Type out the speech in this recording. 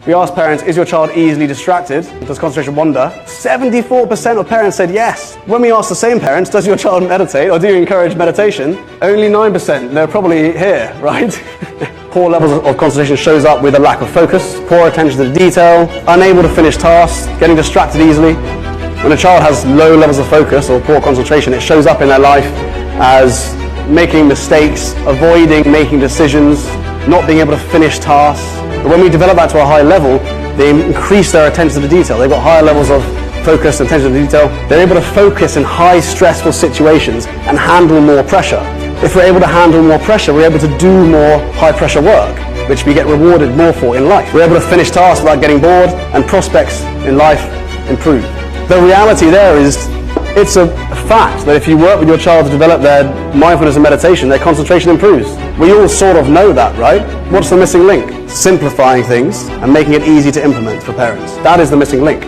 We asked parents, is your child easily distracted? Does concentration wander? 74% of parents said yes. When we asked the same parents, does your child meditate or do you encourage meditation? Only 9%. They're probably here, right? Poor levels of concentration shows up with a lack of focus, poor attention to detail, unable to finish tasks, getting distracted easily. When a child has low levels of focus or poor concentration, it shows up in their life as making mistakes, avoiding making decisions, not being able to finish tasks. But when we develop that to a high level, they increase their attention to detail. They've got higher levels of focus and attention to detail. They're able to focus in high stressful situations and handle more pressure. If we're able to handle more pressure, we're able to do more high pressure work, which we get rewarded more for in life. We're able to finish tasks without getting bored, and prospects in life improve. The reality there is, it's a fact that if you work with your child to develop their mindfulness and meditation, their concentration improves. We all sort of know that, right? What's the missing link? Simplifying things and making it easy to implement for parents. That is the missing link.